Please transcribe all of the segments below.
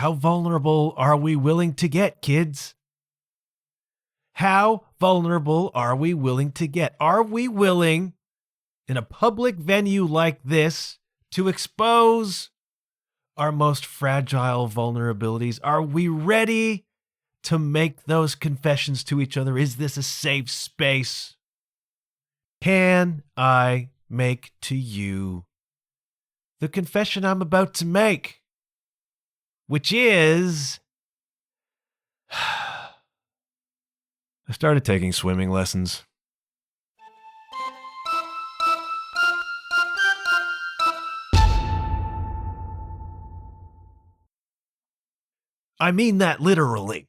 How vulnerable are we willing to get, kids? How vulnerable are we willing to get? Are we willing, in a public venue like this, to expose our most fragile vulnerabilities? Are we ready to make those confessions to each other? Is this a safe space? Can I make to you the confession I'm about to make? Which is, I started taking swimming lessons. I mean that literally,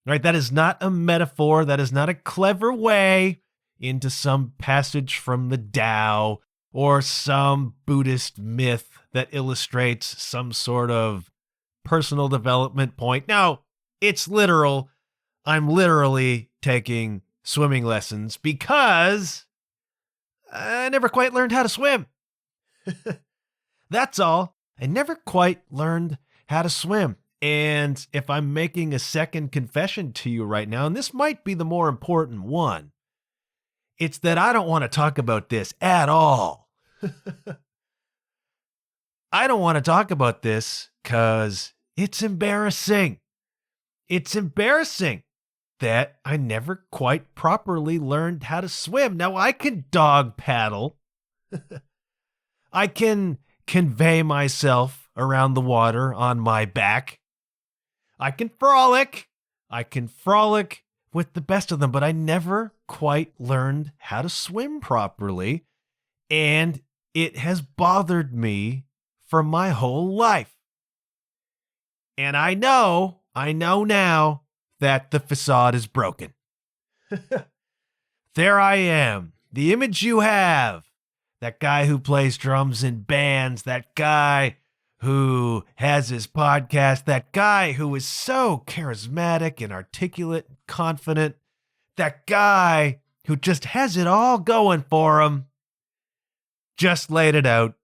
right? That is not a metaphor. That is not a clever way into some passage from the Tao or some Buddhist myth that illustrates some sort of personal development point. No, it's literal. I'm literally taking swimming lessons because I never quite learned how to swim. That's all. I never quite learned how to swim. And if I'm making a second confession to you right now, and this might be the more important one, it's that I don't want to talk about this at all. I don't want to talk about this because it's embarrassing. It's embarrassing that I never quite properly learned how to swim. Now, I can dog paddle. I can convey myself around the water on my back. I can frolic. I can frolic with the best of them, but I never quite learned how to swim properly. And it has bothered me for my whole life. And I know now that the facade is broken. There I am, the image you have, that guy who plays drums in bands, that guy who has his podcast, that guy who is so charismatic and articulate and confident, that guy who just has it all going for him, just laid it out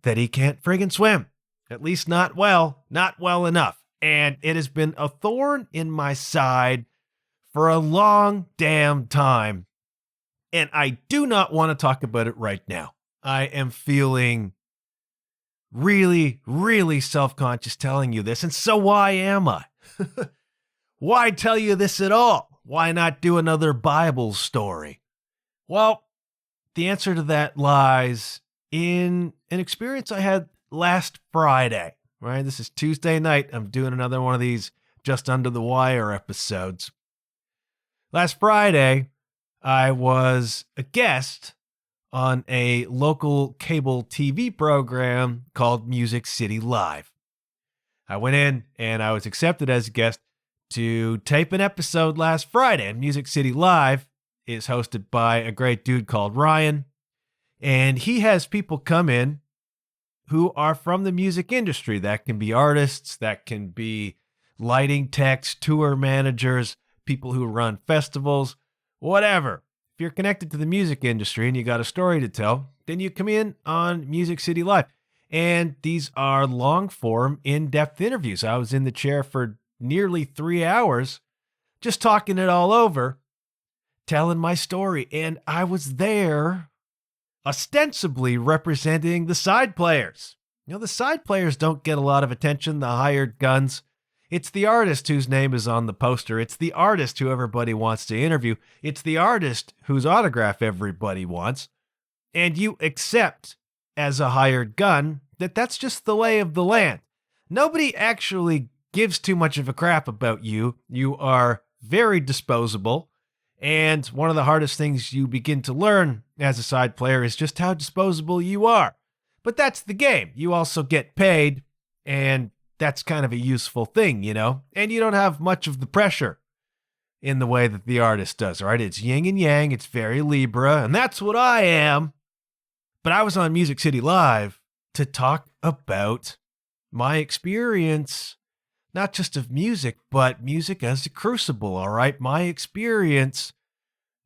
that he can't friggin' swim. At least not well enough. And it has been a thorn in my side for a long damn time. And I do not want to talk about it right now. I am feeling really, really self-conscious telling you this. And so why am I? Why tell you this at all? Why not do another Bible story? Well, the answer to that lies in an experience I had last Friday, right? This is Tuesday night. I'm doing another one of these Just Under the Wire episodes. Last Friday, I was a guest on a local cable TV program called Music City Live. I went in and I was accepted as a guest to tape an episode last Friday. And Music City Live is hosted by a great dude called Ryan. And he has people come in who are from the music industry. That can be artists, that can be lighting techs, tour managers, people who run festivals, whatever. If you're connected to the music industry and you got a story to tell, then you come in on Music City Live. And these are long-form, in-depth interviews. I was in the chair for nearly 3 hours, just talking it all over, telling my story. And I was there ostensibly representing the side players. You know, the side players don't get a lot of attention, the hired guns. It's the artist whose name is on the poster. It's the artist who everybody wants to interview. It's the artist whose autograph everybody wants. And you accept as a hired gun that that's just the lay of the land. Nobody actually gives too much of a crap about you. You are very disposable. And one of the hardest things you begin to learn as a side player is just how disposable you are. But that's the game. You also get paid, and that's kind of a useful thing, you know? And you don't have much of the pressure in the way that the artist does, right? It's yin and yang. It's very Libra, and that's what I am. But I was on Music City Live to talk about my experience, not just of music, but music as a crucible, all right? My experience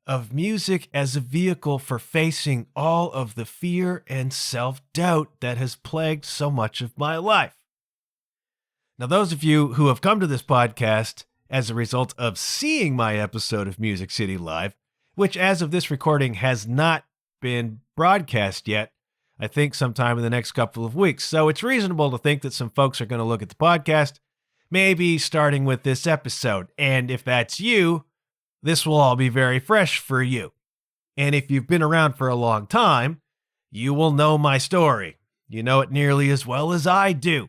of music as a vehicle for facing all of the fear and self-doubt that has plagued so much of my life. Now, those of you who have come to this podcast as a result of seeing my episode of Music City Live, which as of this recording has not been broadcast yet, I think sometime in the next couple of weeks. So it's reasonable to think that some folks are going to look at the podcast, maybe starting with this episode. And if that's you, this will all be very fresh for you. And if you've been around for a long time, you will know my story. You know it nearly as well as I do.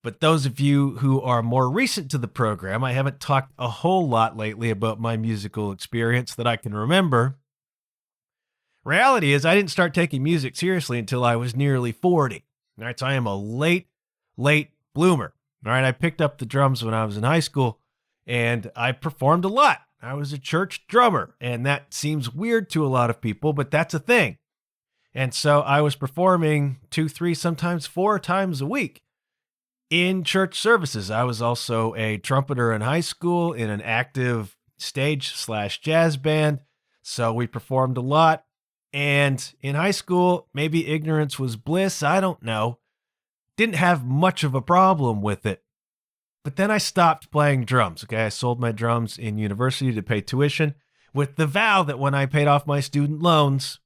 But those of you who are more recent to the program, I haven't talked a whole lot lately about my musical experience that I can remember. Reality is I didn't start taking music seriously until I was nearly 40. All right, so I am a late bloomer. All right, I picked up the drums when I was in high school, and I performed a lot. I was a church drummer, and that seems weird to a lot of people, but that's a thing. And so I was performing 2, 3, sometimes 4 times a week in church services. I was also a trumpeter in high school in an active stage/jazz band, so we performed a lot. And in high school, maybe ignorance was bliss, I don't know. Didn't have much of a problem with it. But then I stopped playing drums, okay? I sold my drums in university to pay tuition with the vow that when I paid off my student loans,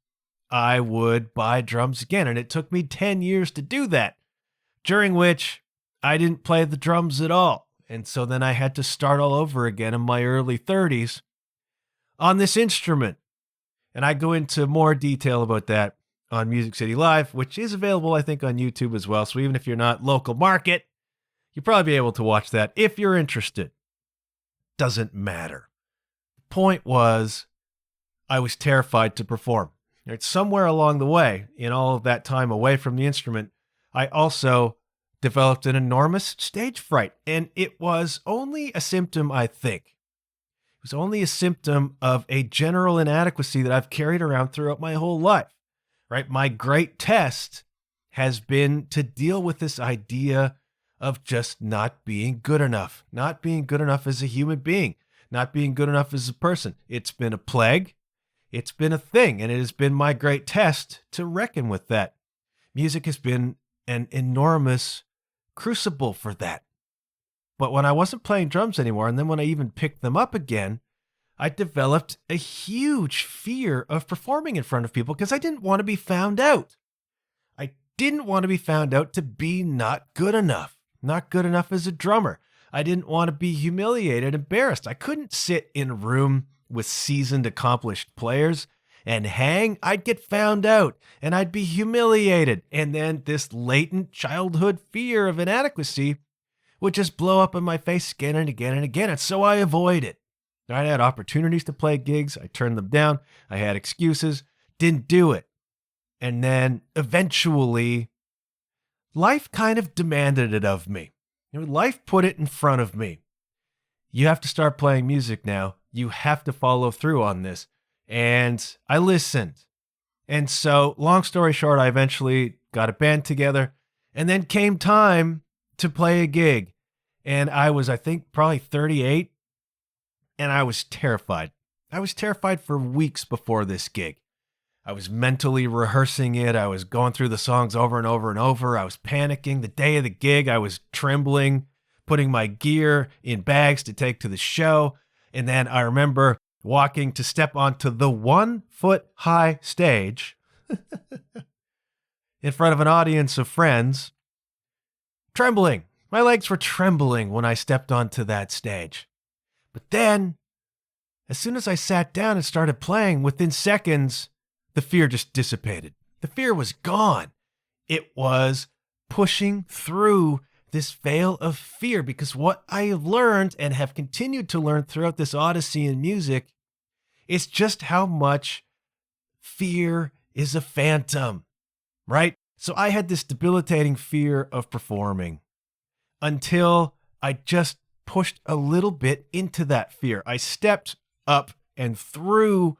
I would buy drums again. And it took me 10 years to do that, during which I didn't play the drums at all. And so then I had to start all over again in my early 30s on this instrument. And I go into more detail about that on Music City Live, which is available, I think, on YouTube as well. So even if you're not local market, you'll probably be able to watch that if you're interested. Doesn't matter. The point was, I was terrified to perform. Right? Somewhere along the way, in all of that time away from the instrument, I also developed an enormous stage fright. And it was only a symptom, I think. It was only a symptom of a general inadequacy that I've carried around throughout my whole life, right? My great test has been to deal with this idea of just not being good enough as a human being, not being good enough as a person. It's been a plague. It's been a thing, and it has been my great test to reckon with that. Music has been an enormous crucible for that. But when I wasn't playing drums anymore, and then when I even picked them up again, I developed a huge fear of performing in front of people because I didn't want to be found out. I didn't want to be found out to be not good enough as a drummer. I didn't want to be humiliated, embarrassed. I couldn't sit in a room with seasoned, accomplished players and hang. I'd get found out and I'd be humiliated. And then this latent childhood fear of inadequacy would just blow up in my face again and again and again. And so I avoid it. I had opportunities to play gigs. I turned them down. I had excuses. Didn't do it. And then eventually, life kind of demanded it of me. Life put it in front of me. You have to start playing music now. You have to follow through on this. And I listened. And so, long story short, I eventually got a band together. And then came time to play a gig. And I was, I think, probably 38. And I was terrified. I was terrified for weeks before this gig. I was mentally rehearsing it. I was going through the songs over and over and over. I was panicking. The day of the gig, I was trembling, putting my gear in bags to take to the show. And then I remember walking to step onto the 1-foot-high stage in front of an audience of friends, trembling. My legs were trembling when I stepped onto that stage. But then, as soon as I sat down and started playing, within seconds, the fear just dissipated. The fear was gone. It was pushing through this veil of fear, because what I have learned and have continued to learn throughout this odyssey in music is just how much fear is a phantom, right? So I had this debilitating fear of performing until I just pushed a little bit into that fear. I stepped up and through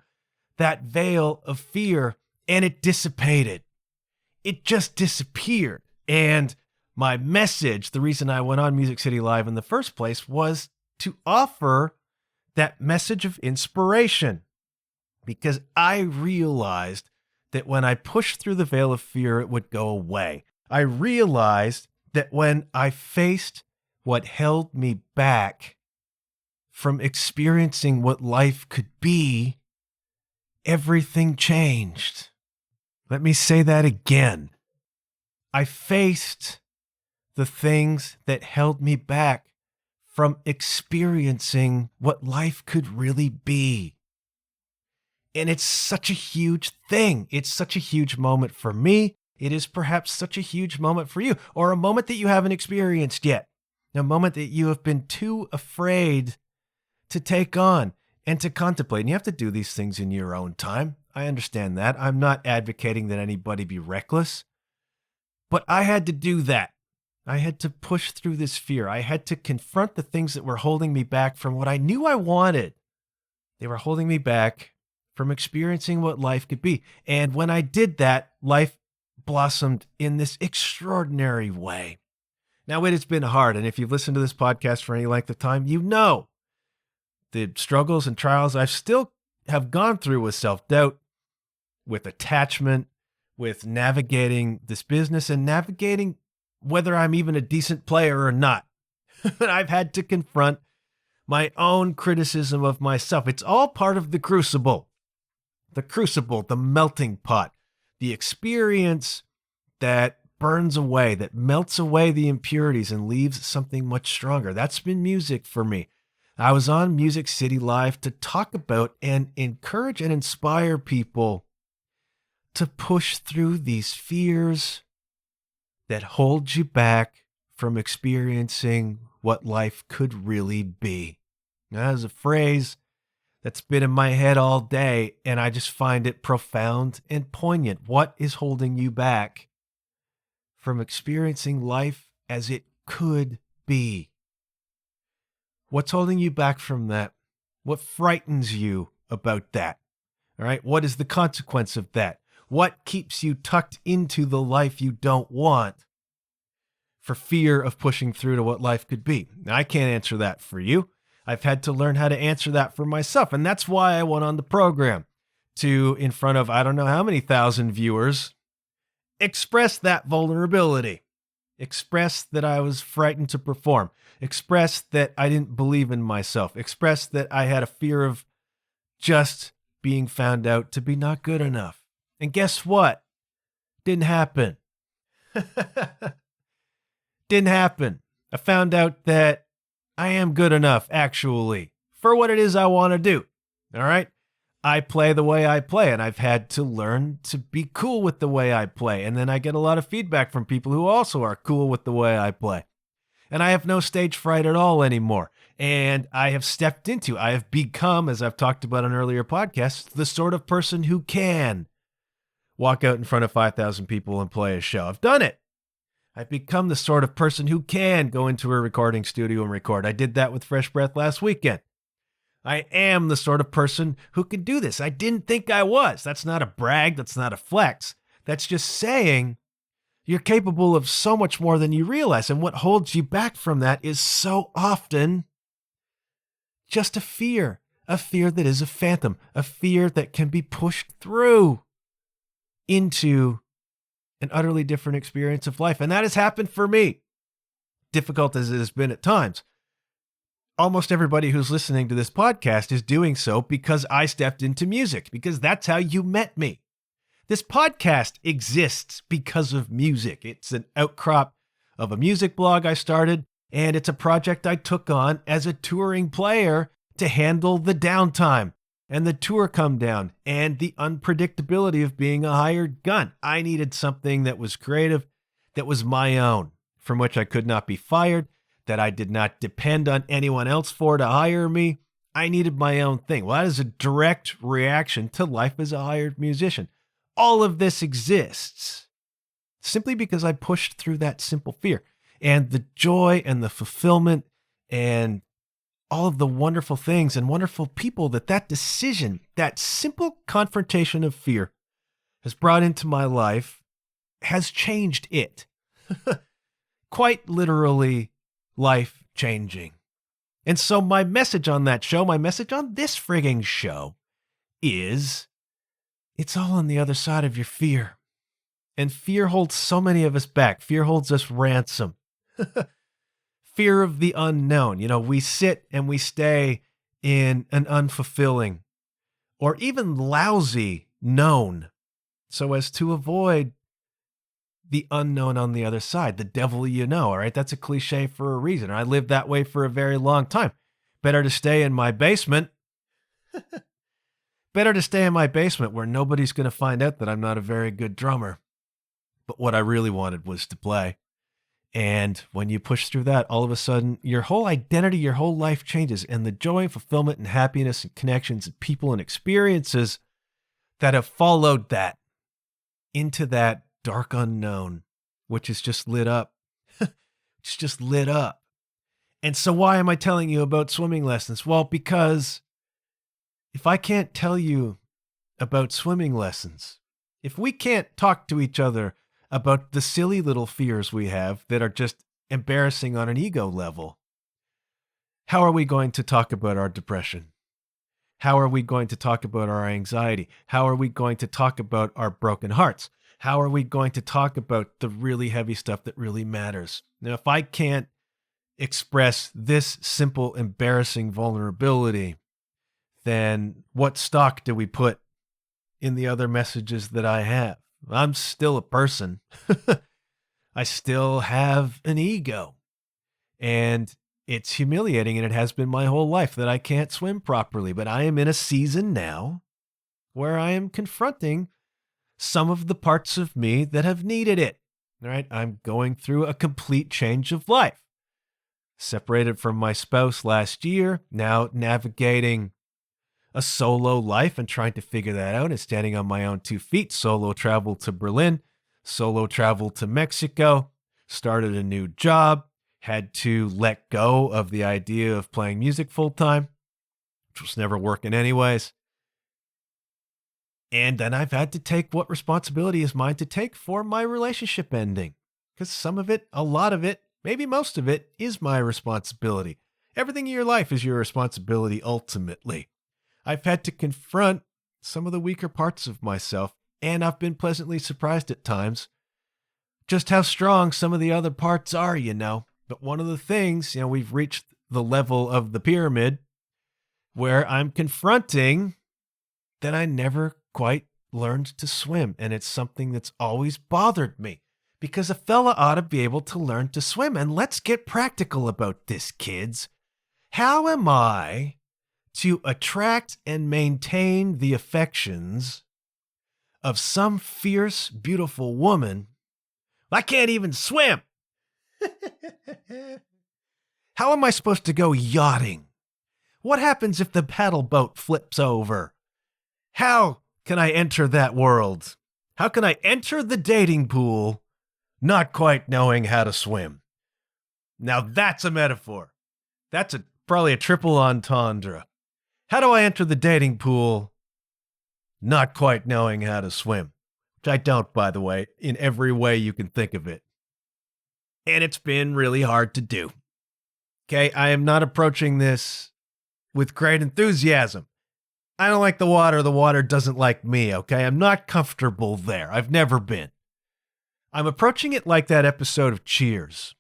that veil of fear, and it dissipated. It just disappeared. And my message, the reason I went on Music City Live in the first place, was to offer that message of inspiration, because I realized that when I pushed through the veil of fear, it would go away. I realized that when I faced what held me back from experiencing what life could be, everything changed. Let me say that again. I faced the things that held me back from experiencing what life could really be. And it's such a huge thing. It's such a huge moment for me. It is perhaps such a huge moment for you, or a moment that you haven't experienced yet. A moment that you have been too afraid to take on and to contemplate. And you have to do these things in your own time. I understand that. I'm not advocating that anybody be reckless, but I had to do that. I had to push through this fear. I had to confront the things that were holding me back from what I knew I wanted. They were holding me back from experiencing what life could be. And when I did that, life blossomed in this extraordinary way. Now, it has been hard. And if you've listened to this podcast for any length of time, you know the struggles and trials I still have gone through with self-doubt, with attachment, with navigating this business and navigating whether I'm even a decent player or not. I've had to confront my own criticism of myself. It's all part of the crucible. The crucible, the melting pot, the experience that burns away, that melts away the impurities and leaves something much stronger. That's been music for me. I was on Music City Live to talk about and encourage and inspire people to push through these fears that hold you back from experiencing what life could really be. That is a phrase that's been in my head all day, and I just find it profound and poignant. What is holding you back from experiencing life as it could be? What's holding you back from that? What frightens you about that? All right. What is the consequence of that? What keeps you tucked into the life you don't want for fear of pushing through to what life could be? Now, I can't answer that for you. I've had to learn how to answer that for myself. And that's why I went on the program to, in front of I don't know how many thousand viewers, express that vulnerability. Express that I was frightened to perform. Express that I didn't believe in myself. Express that I had a fear of just being found out to be not good enough. And guess what? Didn't happen. Didn't happen. I found out that I am good enough, actually, for what it is I want to do. All right? I play the way I play, and I've had to learn to be cool with the way I play. And then I get a lot of feedback from people who also are cool with the way I play. And I have no stage fright at all anymore. And I have become, as I've talked about on earlier podcasts, the sort of person who can walk out in front of 5,000 people and play a show. I've done it. I've become the sort of person who can go into a recording studio and record. I did that with Fresh Breath last weekend. I am the sort of person who can do this. I didn't think I was. That's not a brag. That's not a flex. That's just saying you're capable of so much more than you realize. And what holds you back from that is so often just a fear that is a phantom, a fear that can be pushed through into an utterly different experience of life. And that has happened for me, difficult as it has been at times. Almost everybody who's listening to this podcast is doing so because I stepped into music, because that's how you met me. This podcast exists because of music. It's an outcrop of a music blog I started, and it's a project I took on as a touring player to handle the downtime and the tour come down and the unpredictability of being a hired gun. I needed something that was creative, that was my own, from which I could not be fired, that I did not depend on anyone else for to hire me. I needed my own thing. Well, that is a direct reaction to life as a hired musician. All of this exists simply because I pushed through that simple fear, and the joy and the fulfillment and all of the wonderful things and wonderful people that decision, that simple confrontation of fear has brought into my life has changed it. Quite literally life changing. And so my message on that show, my message on this frigging show is it's all on the other side of your fear. And fear holds so many of us back. Fear holds us ransom. fear of the unknown. We sit and we stay in an unfulfilling or even lousy known so as to avoid the unknown on the other side, the devil all right? That's a cliche for a reason. I lived that way for a very long time. Better to stay in my basement. Better to stay in my basement where nobody's going to find out that I'm not a very good drummer. But what I really wanted was to play. And when you push through that, all of a sudden, your whole identity, your whole life changes. And the joy, fulfillment, and happiness and connections and people and experiences that have followed that into that dark unknown, which is just lit up. It's just lit up. And so why am I telling you about swimming lessons? Well, because if I can't tell you about swimming lessons, if we can't talk to each other about the silly little fears we have that are just embarrassing on an ego level, how are we going to talk about our depression? How are we going to talk about our anxiety? How are we going to talk about our broken hearts? How are we going to talk about the really heavy stuff that really matters? Now, if I can't express this simple, embarrassing vulnerability, then what stock do we put in the other messages that I have? I'm still a person. I still have an ego. And it's humiliating, and it has been my whole life that I can't swim properly. But I am in a season now where I am confronting some of the parts of me that have needed it. All right? I'm going through a complete change of life. Separated from my spouse last year, now navigating a solo life and trying to figure that out and standing on my own 2 feet. Solo travel to Berlin, solo travel to Mexico, started a new job, had to let go of the idea of playing music full time, which was never working anyways. And then I've had to take what responsibility is mine to take for my relationship ending. Because some of it, a lot of it, maybe most of it is my responsibility. Everything in your life is your responsibility ultimately. I've had to confront some of the weaker parts of myself, and I've been pleasantly surprised at times just how strong some of the other parts are, But one of the things, we've reached the level of the pyramid where I'm confronting that I never quite learned to swim. And it's something that's always bothered me because a fella ought to be able to learn to swim. And let's get practical about this, kids. How am I to attract and maintain the affections of some fierce, beautiful woman? I can't even swim. How am I supposed to go yachting? What happens if the paddle boat flips over? How can I enter that world? How can I enter the dating pool not quite knowing how to swim? Now that's a metaphor. That's probably a triple entendre. How do I enter the dating pool not quite knowing how to swim? Which I don't, by the way, in every way you can think of it. And it's been really hard to do. Okay, I am not approaching this with great enthusiasm. I don't like the water doesn't like me, okay? I'm not comfortable there. I've never been. I'm approaching it like that episode of Cheers,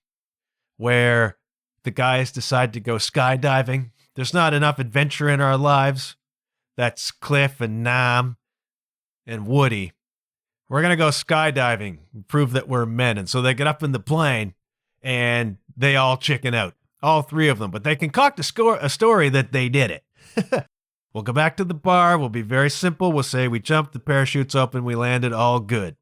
where the guys decide to go skydiving. There's not enough adventure in our lives. That's Cliff and Nam and Woody. We're going to go skydiving and prove that we're men. And so they get up in the plane and they all chicken out, all 3 of them. But they concoct a story that they did it. We'll go back to the bar. We'll be very simple. We'll say we jumped, the parachute's open, we landed, all good.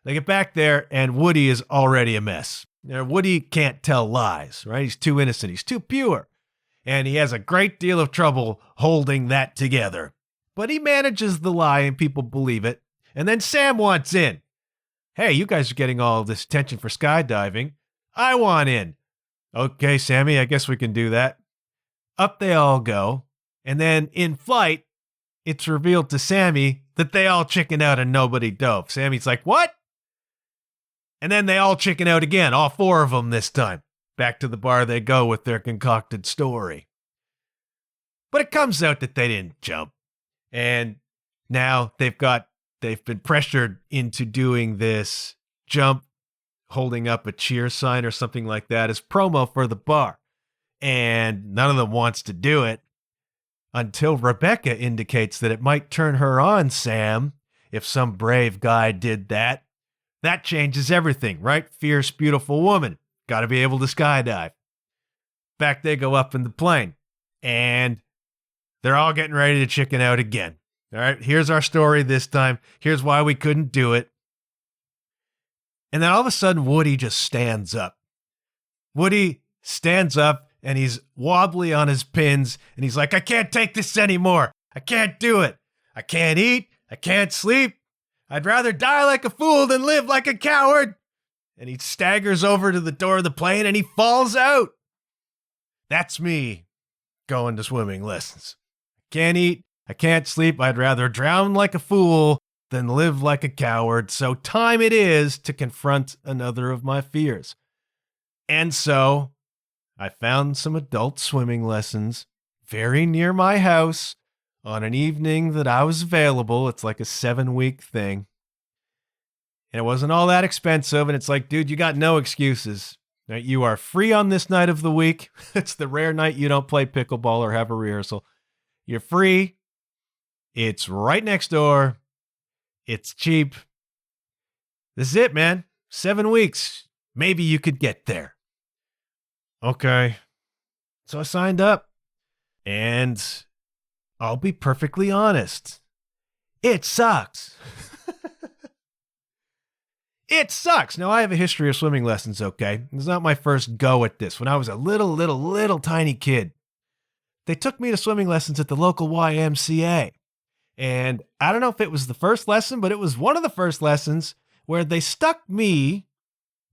They get back there and Woody is already a mess. Now, Woody can't tell lies, right? He's too innocent. He's too pure. And he has a great deal of trouble holding that together. But he manages the lie and people believe it. And then Sam wants in. Hey, you guys are getting all this attention for skydiving. I want in. Okay, Sammy, I guess we can do that. Up they all go. And then in flight, it's revealed to Sammy that they all chicken out and nobody dove. Sammy's like, what? And then they all chicken out again, all 4 of them this time. Back to the bar they go with their concocted story. But it comes out that they didn't jump. And now they've been pressured into doing this jump holding up a cheer sign or something like that as promo for the bar. And none of them wants to do it until Rebecca indicates that it might turn her on, Sam, if some brave guy did that. That changes everything, right? Fierce, beautiful woman. Got to be able to skydive. Back they go up in the plane. And they're all getting ready to chicken out again. All right, here's our story this time. Here's why we couldn't do it. And then all of a sudden, Woody just stands up. Woody stands up and he's wobbly on his pins. And he's like, I can't take this anymore. I can't do it. I can't eat. I can't sleep. I'd rather die like a fool than live like a coward. And he staggers over to the door of the plane and he falls out. That's me going to swimming lessons. I can't eat. I can't sleep. I'd rather drown like a fool than live like a coward. So time it is to confront another of my fears. And so I found some adult swimming lessons very near my house on an evening that I was available. It's like a 7-week thing. And it wasn't all that expensive. And it's like, dude, you got no excuses. Right? You are free on this night of the week. It's the rare night you don't play pickleball or have a rehearsal. You're free. It's right next door. It's cheap. This is it, man. 7 weeks. Maybe you could get there. Okay. So I signed up. And I'll be perfectly honest. It sucks. It sucks. Now, I have a history of swimming lessons, okay? It's not my first go at this. When I was a little tiny kid, they took me to swimming lessons at the local YMCA. And I don't know if it was the first lesson, but it was one of the first lessons where they stuck me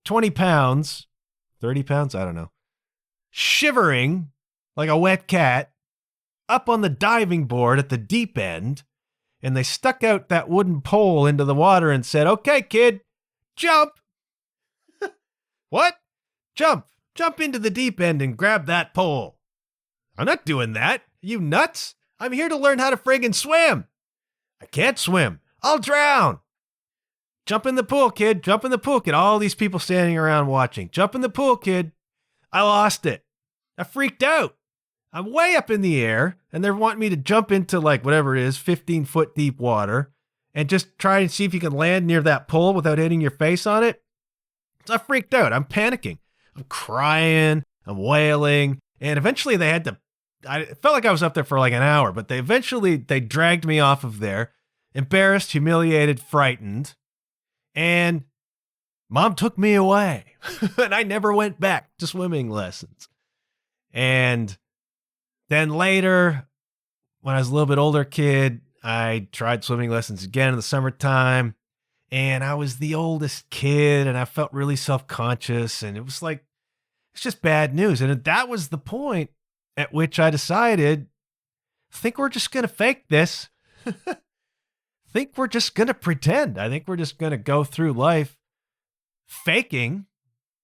20 pounds, 30 pounds, I don't know, shivering like a wet cat up on the diving board at the deep end. And they stuck out that wooden pole into the water and said, okay, kid, jump. What? Jump. Jump into the deep end and grab that pole. I'm not doing that. Are you nuts? I'm here to learn how to friggin' swim. I can't swim. I'll drown. Jump in the pool, kid. Jump in the pool, kid. All these people standing around watching. Jump in the pool, kid. I lost it. I freaked out. I'm way up in the air, and they're wanting me to jump into like whatever it is, 15-foot deep water, and just try and see if you can land near that pole without hitting your face on it. So I freaked out. I'm panicking. I'm crying. I'm wailing. And eventually they had to, I felt like I was up there for like an hour, but they dragged me off of there, embarrassed, humiliated, frightened. And Mom took me away. And I never went back to swimming lessons. And then later, when I was a little bit older kid, I tried swimming lessons again in the summertime. And I was the oldest kid, and I felt really self-conscious. And it was like, it's just bad news. And that was the point at which I decided, I think we're just going to fake this. I think we're just going to pretend. I think we're just going to go through life faking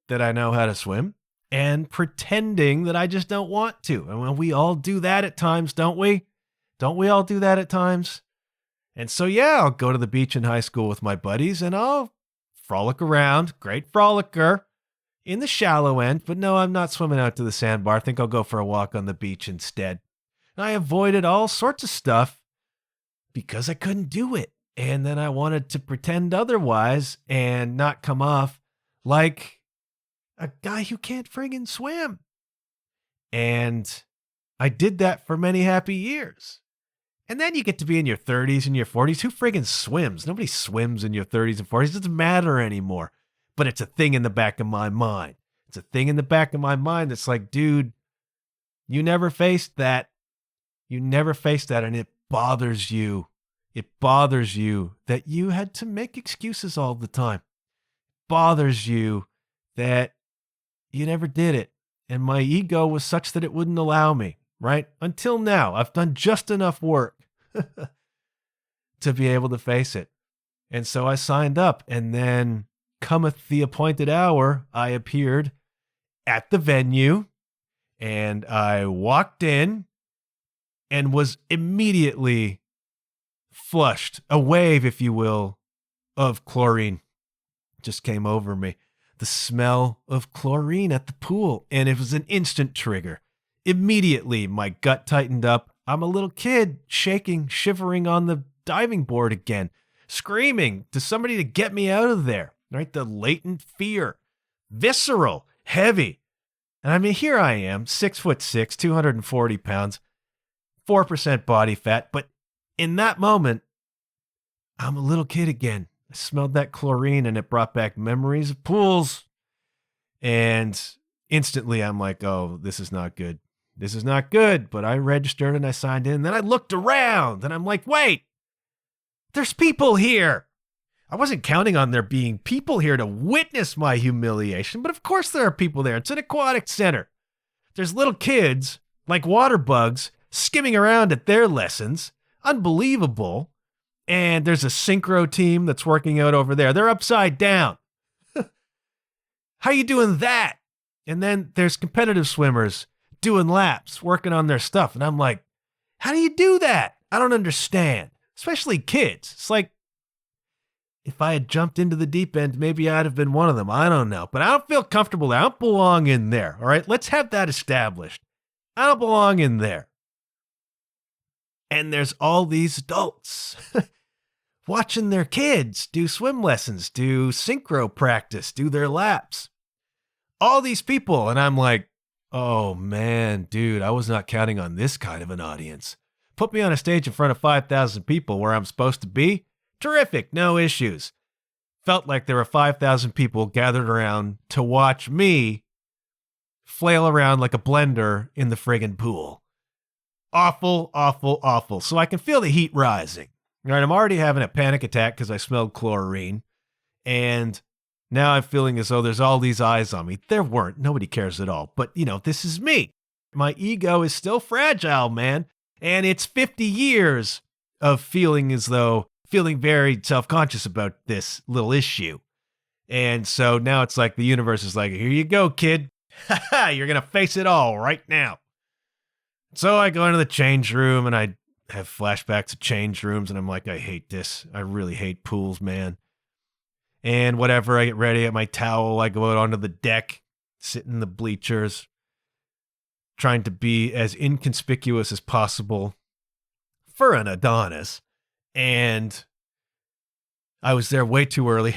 that I know how to swim and pretending that I just don't want to. And when we all do that at times, don't we? Don't we all do that at times? And so, yeah, I'll go to the beach in high school with my buddies and I'll frolic around. Great frolicker in the shallow end. But no, I'm not swimming out to the sandbar. I think I'll go for a walk on the beach instead. And I avoided all sorts of stuff because I couldn't do it. And then I wanted to pretend otherwise and not come off like a guy who can't friggin' swim. And I did that for many happy years. And then you get to be in your 30s and your 40s. Who friggin' swims? Nobody swims in your 30s and 40s. It doesn't matter anymore. But it's a thing in the back of my mind. It's a thing in the back of my mind that's like, dude, you never faced that. You never faced that, and it bothers you. It bothers you that you had to make excuses all the time. It bothers you that you never did it. And my ego was such that it wouldn't allow me, right? Until now, I've done just enough work to be able to face it. And so I signed up, and then cometh the appointed hour, I appeared at the venue, and I walked in and was immediately flushed. A wave, if you will, of chlorine just came over me. the smell of chlorine at the pool, and it was an instant trigger. Immediately, my gut tightened up. I'm a little kid, shaking, shivering on the diving board again, screaming to somebody to get me out of there, right? The latent fear, visceral, heavy. And I mean, here I am, 6'6", 240 pounds, 4% body fat. But in that moment, I'm a little kid again. I smelled that chlorine and it brought back memories of pools. And instantly I'm like, oh, this is not good. This is not good. But I registered and I signed in. Then I looked around and I'm like, wait, there's people here. I wasn't counting on there being people here to witness my humiliation, but of course there are people there. It's an aquatic center. There's little kids, like water bugs, skimming around at their lessons. Unbelievable. And there's a synchro team that's working out over there. They're upside down. How you doing that? And then there's competitive swimmers doing laps, working on their stuff. And I'm like, how do you do that? I don't understand. Especially kids. It's like, if I had jumped into the deep end, maybe I'd have been one of them. I don't know. But I don't feel comfortable there. I don't belong in there. All right? Let's have that established. I don't belong in there. And there's all these adults watching their kids do swim lessons, do synchro practice, do their laps. All these people. And I'm like, oh man, dude, I was not counting on this kind of an audience. Put me on a stage in front of 5,000 people where I'm supposed to be. Terrific, no issues. Felt like there were 5,000 people gathered around to watch me flail around like a blender in the friggin' pool. Awful, awful, awful. So I can feel the heat rising. All right, I'm already having a panic attack because I smelled chlorine. And now I'm feeling as though there's all these eyes on me. There weren't. Nobody cares at all. But, this is me. My ego is still fragile, man. And it's 50 years of feeling very self-conscious about this little issue. And so now it's like the universe is like, here you go, kid. You're going to face it all right now. So I go into the change room and I have flashbacks of change rooms and I'm like, I hate this. I really hate pools, man. And whatever, I get ready at my towel. I go out onto the deck, sit in the bleachers, trying to be as inconspicuous as possible for an Adonis. And I was there way too early.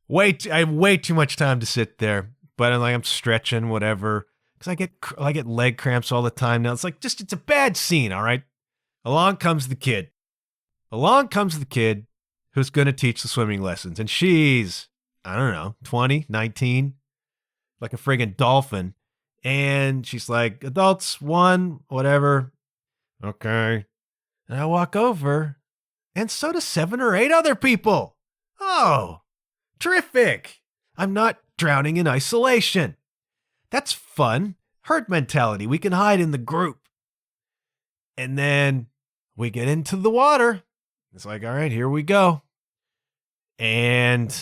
I have way too much time to sit there. But I'm stretching, whatever. Because I get leg cramps all the time now. It's like, it's a bad scene, all right? Along comes the kid. Who's going to teach the swimming lessons. And she's, I don't know, 20, 19, like a friggin' dolphin. And she's like, adults, 1, whatever. Okay. And I walk over, and so do 7 or 8 other people. Oh, terrific. I'm not drowning in isolation. That's fun. Herd mentality. We can hide in the group. And then we get into the water. It's like, all right, here we go. And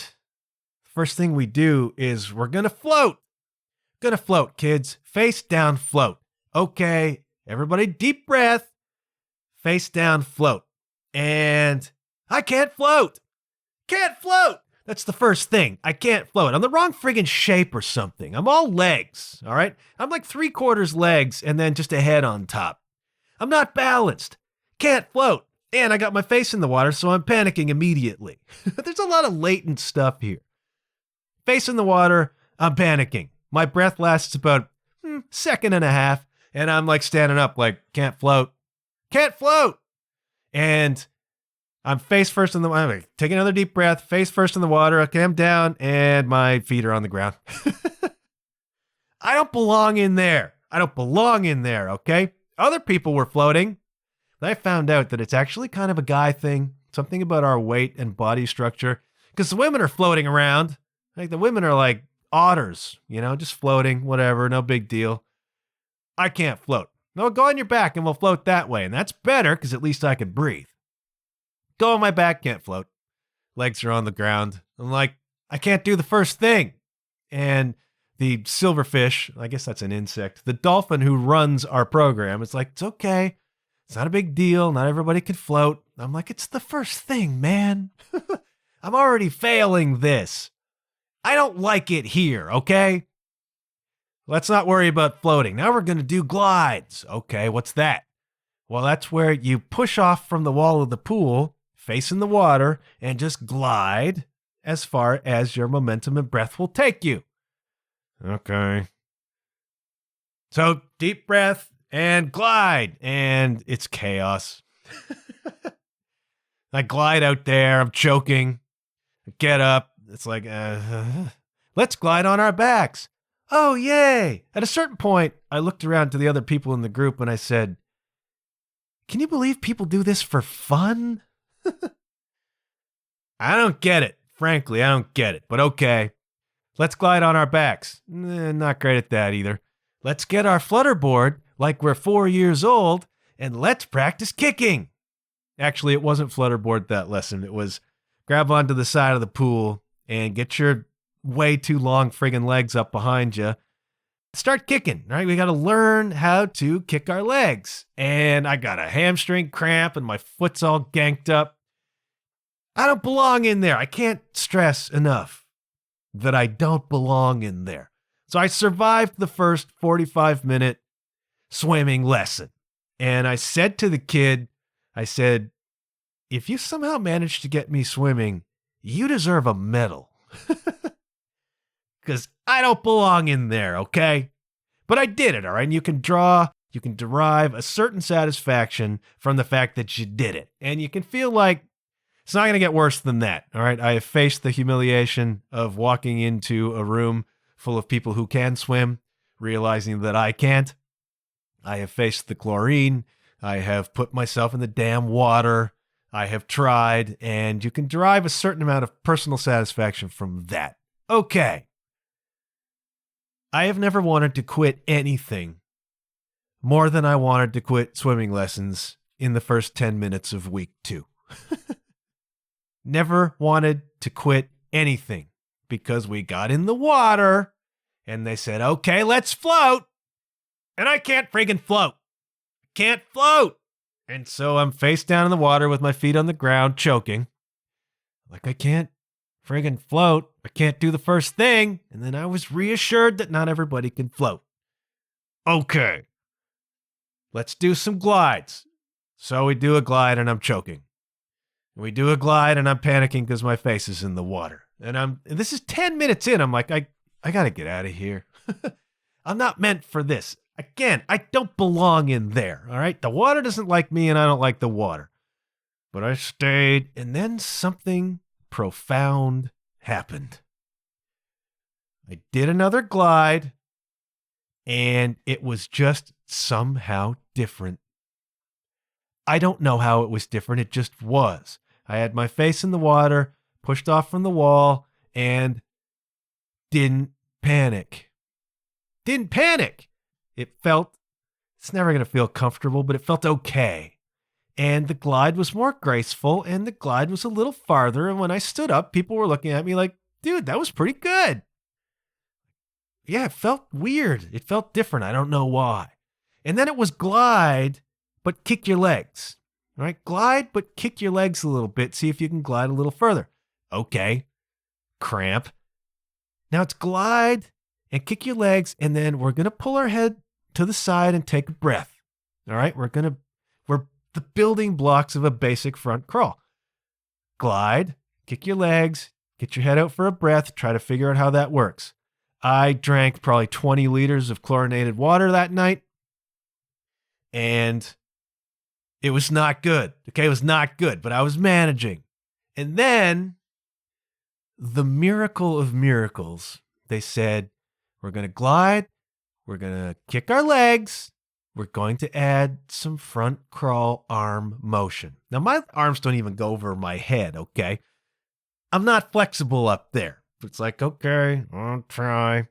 first thing we do is we're going to float. Gonna float, kids. Face down, float. Okay, everybody deep breath. Face down, float. And I can't float. Can't float. That's the first thing. I can't float. I'm the wrong friggin' shape or something. I'm all legs, all right? I'm like 3/4 legs and then just a head on top. I'm not balanced. Can't float. And I got my face in the water, so I'm panicking immediately. There's a lot of latent stuff here. Face in the water, I'm panicking. My breath lasts about a second and a half, and I'm like standing up like, can't float. Can't float. And I'm face first in the water. I'm taking another deep breath, face first in the water. Okay, I'm down, and my feet are on the ground. I don't belong in there. Okay? Other people were floating. I found out that it's actually kind of a guy thing, something about our weight and body structure, because the women are floating around. Like the women are like otters, just floating, whatever, no big deal. I can't float. No, go on your back and we'll float that way. And that's better because at least I can breathe. Go on my back, can't float. Legs are on the ground. I'm like, I can't do the first thing. And the silverfish, I guess that's an insect, the dolphin who runs our program, it's like, it's okay. It's not a big deal. Not everybody can float. I'm like, it's the first thing, man. I'm already failing this. I don't like it here, okay? Let's not worry about floating. Now we're going to do glides. Okay, what's that? Well, that's where you push off from the wall of the pool, facing the water, and just glide as far as your momentum and breath will take you. Okay. So deep breath and glide, and it's chaos. I glide out there. I'm choking. I get up. It's like, let's glide on our backs. Oh, yay. At a certain point, I looked around to the other people in the group and I said, can you believe people do this for fun? I don't get it. Frankly, I don't get it. But okay. Let's glide on our backs. Not great at that either. Let's get our flutterboard like we're 4 years old and let's practice kicking. Actually, it wasn't flutterboard that lesson. It was grab onto the side of the pool and get your way too long friggin' legs up behind you. Start kicking, right? We got to learn how to kick our legs. And I got a hamstring cramp and my foot's all ganked up. I don't belong in there. I can't stress enough that I don't belong in there. So I survived the first 45-minute swimming lesson. And I said to the kid, I said, if you somehow manage to get me swimming, you deserve a medal. Because I don't belong in there, okay? But I did it, all right? And you can derive a certain satisfaction from the fact that you did it. And you can feel like it's not going to get worse than that, all right? I have faced the humiliation of walking into a room full of people who can swim, realizing that I can't. I have faced the chlorine. I have put myself in the damn water. I have tried, and you can derive a certain amount of personal satisfaction from that. Okay. I have never wanted to quit anything more than I wanted to quit swimming lessons in the first 10 minutes of week 2. Never wanted to quit anything because we got in the water and they said, okay, let's float. And I can't friggin' float. Can't float. And so I'm face down in the water with my feet on the ground, choking. Like I can't friggin' float. I can't do the first thing. And then I was reassured that not everybody can float. Okay. Let's do some glides. So we do a glide and I'm choking. We do a glide and I'm panicking because my face is in the water. And this is 10 minutes in. I'm like, I got to get out of here. I'm not meant for this. Again, I don't belong in there. All right. The water doesn't like me and I don't like the water. But I stayed, and then something profound happened. I did another glide, and it was just somehow different. I don't know how it was different. It just was. I had my face in the water, pushed off from the wall, and didn't panic. Didn't panic. It felt, it's never going to feel comfortable, but it felt okay. And the glide was more graceful, and the glide was a little farther. And when I stood up, people were looking at me like, dude, that was pretty good. Yeah, it felt weird. It felt different. I don't know why. And then it was glide, but kick your legs. All right, glide, but kick your legs a little bit. See if you can glide a little further. Okay. Cramp. Now it's glide and kick your legs, and then we're going to pull our head to the side and take a breath. All right, we're the building blocks of a basic front crawl. Glide, kick your legs, get your head out for a breath, try to figure out how that works. I drank probably 20 liters of chlorinated water that night, and it was not good. Okay, it was not good, but I was managing. And then, the miracle of miracles, they said, we're going to glide, we're going to kick our legs, we're going to add some front crawl arm motion. Now, my arms don't even go over my head, okay? I'm not flexible up there. It's like, okay, I'll try.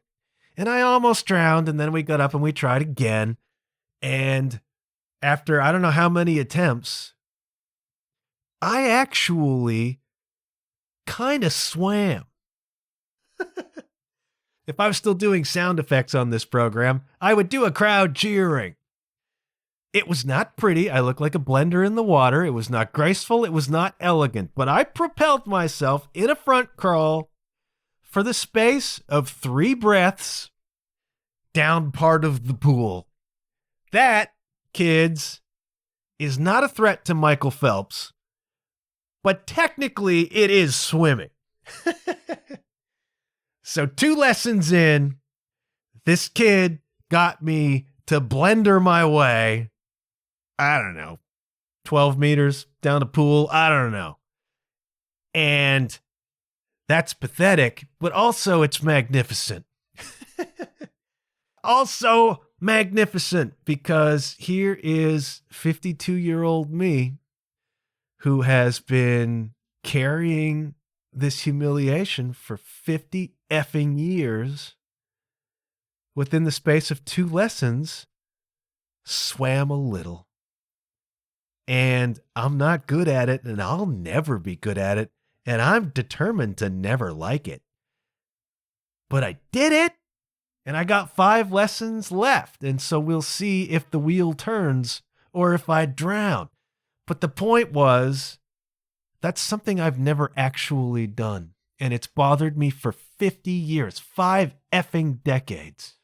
And I almost drowned, and then we got up and we tried again. And after I don't know how many attempts, I actually kind of swam. If I was still doing sound effects on this program, I would do a crowd cheering. It was not pretty. I looked like a blender in the water. It was not graceful. It was not elegant. But I propelled myself in a front crawl for the space of 3 breaths down part of the pool. That, kids, is not a threat to Michael Phelps, but technically it is swimming. So 2 lessons in, this kid got me to blender my way, I don't know, 12 meters down the pool, I don't know. And that's pathetic, but also it's magnificent. Also magnificent, because here is 52-year-old me who has been carrying this humiliation for 50 effing years. Within the space of 2 lessons, swam a little. And I'm not good at it, and I'll never be good at it, and I'm determined to never like it. But I did it, and I got 5 lessons left, and so we'll see if the wheel turns or if I drown. But the point was, that's something I've never actually done, and it's bothered me for 50 years, 5 effing decades.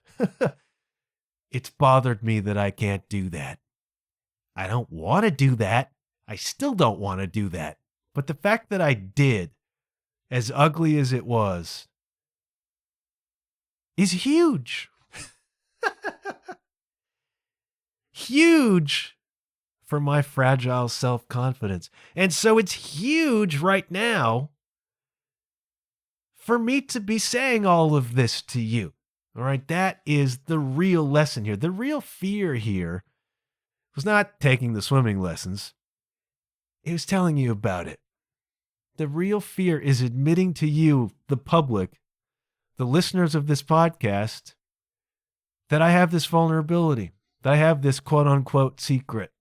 It's bothered me that I can't do that. I don't want to do that. I still don't want to do that. But the fact that I did, as ugly as it was, is huge. Huge for my fragile self-confidence. And so it's huge right now for me to be saying all of this to you. All right, that is the real lesson here. The real fear here was not taking the swimming lessons. It was telling you about it. The real fear is admitting to you, the public, the listeners of this podcast, that I have this vulnerability, that I have this quote-unquote secret.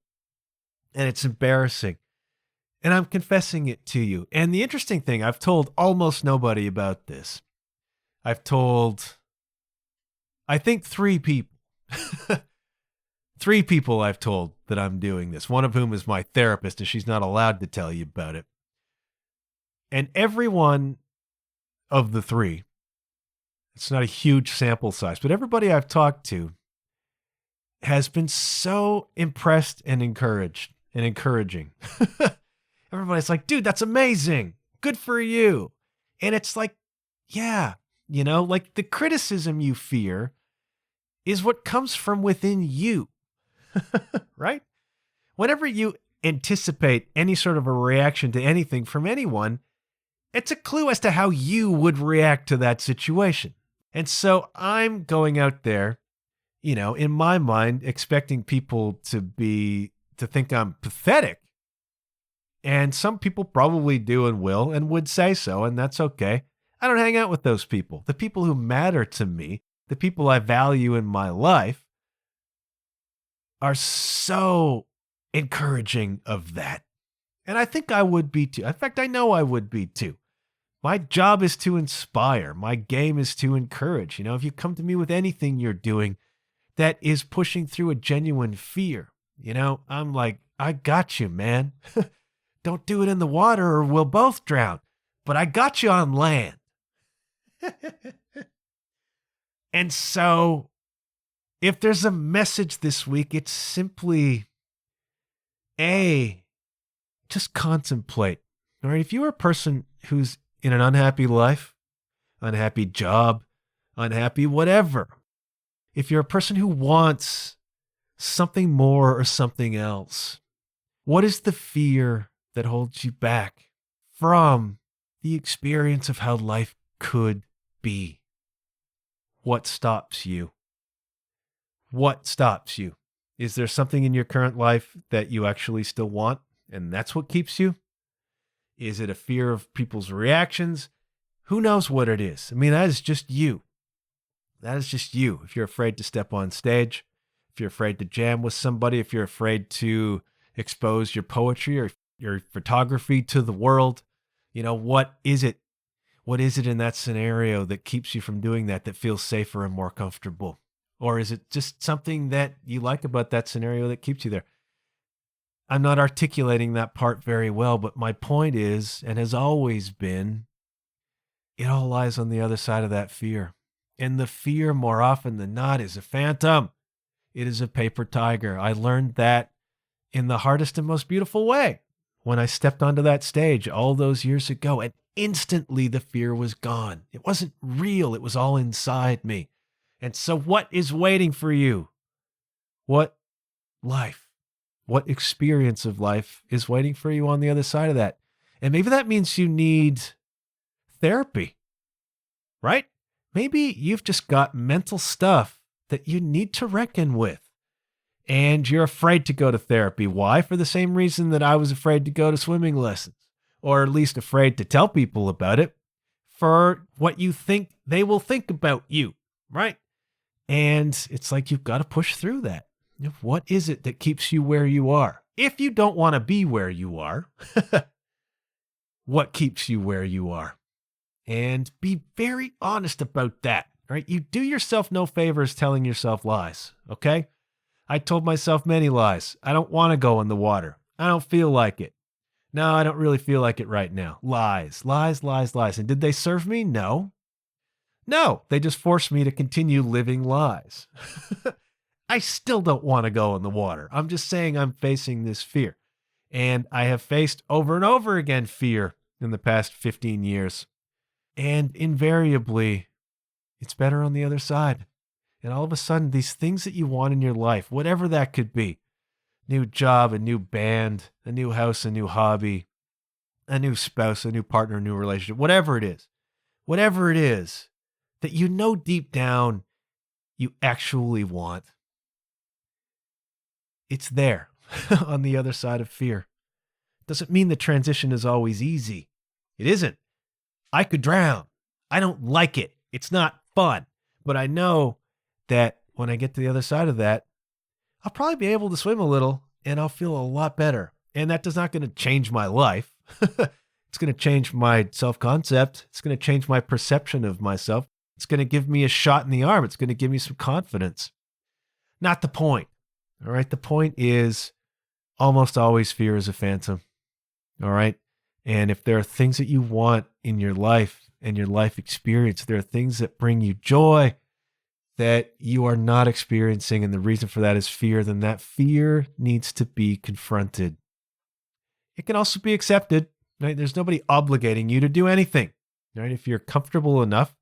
And it's embarrassing. And I'm confessing it to you. And the interesting thing, I've told almost nobody about this. I've told, I think, 3 people. 3 people I've told that I'm doing this. One of whom is my therapist, and she's not allowed to tell you about it. And every one of the 3, it's not a huge sample size, but everybody I've talked to has been so impressed and encouraged and encouraging. Everybody's like, dude, that's amazing. Good for you. And it's like, yeah, you know, like the criticism you fear is what comes from within you, right? Whenever you anticipate any sort of a reaction to anything from anyone, it's a clue as to how you would react to that situation. And so I'm going out there, you know, in my mind, expecting people to think I'm pathetic. And some people probably do and will and would say so, and that's okay. I don't hang out with those people. The people who matter to me, the people I value in my life, are so encouraging of that. And I think I would be too. In fact, I know I would be too. My job is to inspire. My game is to encourage. You know, if you come to me with anything you're doing that is pushing through a genuine fear, you know, I'm like, I got you, man. Don't do it in the water or we'll both drown. But I got you on land. And so, if there's a message this week, it's simply, just contemplate. All right, if you're a person who's in an unhappy life, unhappy job, unhappy whatever, if you're a person who wants something more or something else, what is the fear that holds you back from the experience of how life could be? What stops you? What stops you? Is there something in your current life that you actually still want, and that's what keeps you? Is it a fear of people's reactions? Who knows what it is? I mean, that is just you. That is just you. If you're afraid to step on stage, if you're afraid to jam with somebody, if you're afraid to expose your poetry or your photography to the world, you know, what is it? What is it in that scenario that keeps you from doing that feels safer and more comfortable? Or is it just something that you like about that scenario that keeps you there? I'm not articulating that part very well, but my point is, and has always been, It all lies on the other side of that fear. And the fear, more often than not, is a phantom. It is a paper tiger. I learned that in the hardest and most beautiful way when I stepped onto that stage all those years ago, and instantly the fear was gone. It wasn't real. It was all inside me. And so what is waiting for you? What life, what experience of life is waiting for you on the other side of that? And maybe that means you need therapy, right? Maybe you've just got mental stuff that you need to reckon with. And you're afraid to go to therapy. Why? For the same reason that I was afraid to go to swimming lessons, or at least afraid to tell people about it, for what you think they will think about you, right? And it's like you've got to push through that. What is it that keeps you where you are? If you don't want to be where you are, what keeps you where you are? And be very honest about that, right? You do yourself no favors telling yourself lies, okay? I told myself many lies. I don't want to go in the water. I don't feel like it. No, I don't really feel like it right now. Lies, lies, lies, lies. And did they serve me? No. No, they just forced me to continue living lies. I still don't want to go in the water. I'm just saying I'm facing this fear. And I have faced over and over again fear in the past 15 years. And invariably, it's better on the other side. And all of a sudden, these things that you want in your life, whatever that could be, new job, a new band, a new house, a new hobby, a new spouse, a new partner, a new relationship, whatever it is that you know deep down you actually want, it's there on the other side of fear. Doesn't mean the transition is always easy. It isn't. I could drown. I don't like it. It's not fun. But I know that when I get to the other side of that, I'll probably be able to swim a little and I'll feel a lot better. And that is not going to change my life. It's going to change my self-concept. It's going to change my perception of myself. It's going to give me a shot in the arm. It's going to give me some confidence. Not the point. All right. The point is almost always fear is a phantom. All right. And if there are things that you want in your life and your life experience, there are things that bring you joy that you are not experiencing, and the reason for that is fear, then that fear needs to be confronted. It can also be accepted, right? There's nobody obligating you to do anything, right? If you're comfortable enough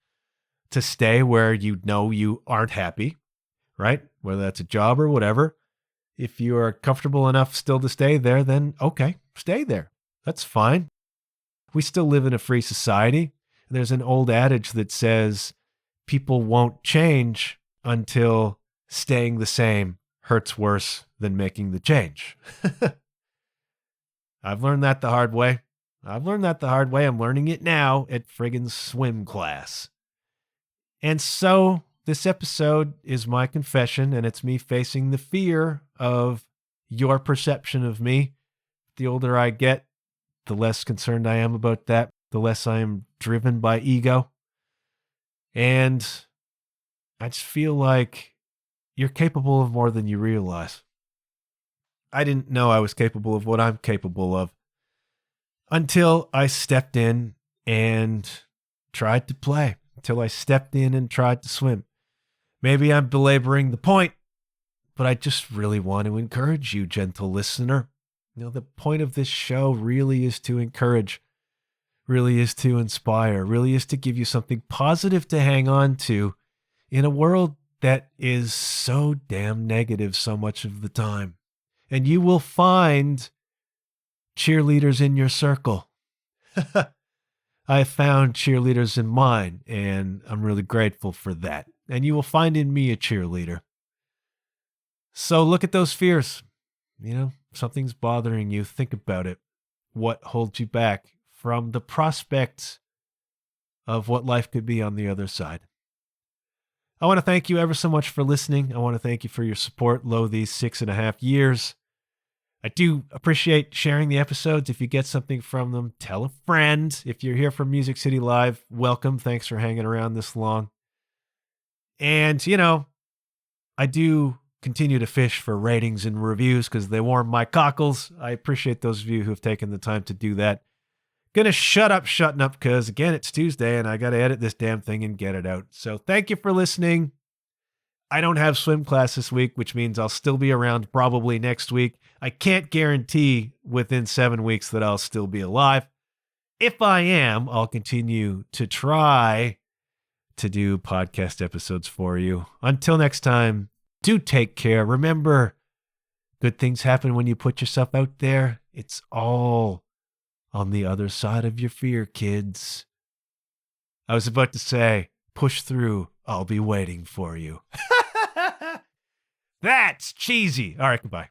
to stay where you know you aren't happy, right? Whether that's a job or whatever, if you are comfortable enough still to stay there, then okay, stay there. That's fine. We still live in a free society. There's an old adage that says, people won't change until staying the same hurts worse than making the change. I've learned that the hard way. I'm learning it now at friggin' swim class. And so this episode is my confession, and it's me facing the fear of your perception of me. The older I get, the less concerned I am about that, the less I am driven by ego. And I just feel like you're capable of more than you realize. I didn't know I was capable of what I'm capable of until I stepped in and tried to play, until I stepped in and tried to swim. Maybe I'm belaboring the point, but I just really want to encourage you, gentle listener. The point of this show really is to encourage, really is to inspire, really is to give you something positive to hang on to in a world that is so damn negative so much of the time. And you will find cheerleaders in your circle. I found cheerleaders in mine, and I'm really grateful for that. And you will find in me a cheerleader. So look at those fears. Something's bothering you. Think about it. What holds you back from the prospects of what life could be on the other side? I want to thank you ever so much for listening. I want to thank you for your support these 6.5 years. I do appreciate sharing the episodes. If you get something from them, tell a friend. If you're here from Music City Live, welcome. Thanks for hanging around this long. And, I do continue to fish for ratings and reviews because they warm my cockles. I appreciate those of you who have taken the time to do that. Gonna shutting up because, again, it's Tuesday and I gotta edit this damn thing and get it out. So thank you for listening. I don't have swim class this week, which means I'll still be around probably next week. I can't guarantee within 7 weeks that I'll still be alive. If I am, I'll continue to try to do podcast episodes for you. Until next time, do take care. Remember, good things happen when you put yourself out there. It's all on the other side of your fear, kids. I was about to say, push through. I'll be waiting for you. That's cheesy. All right, goodbye.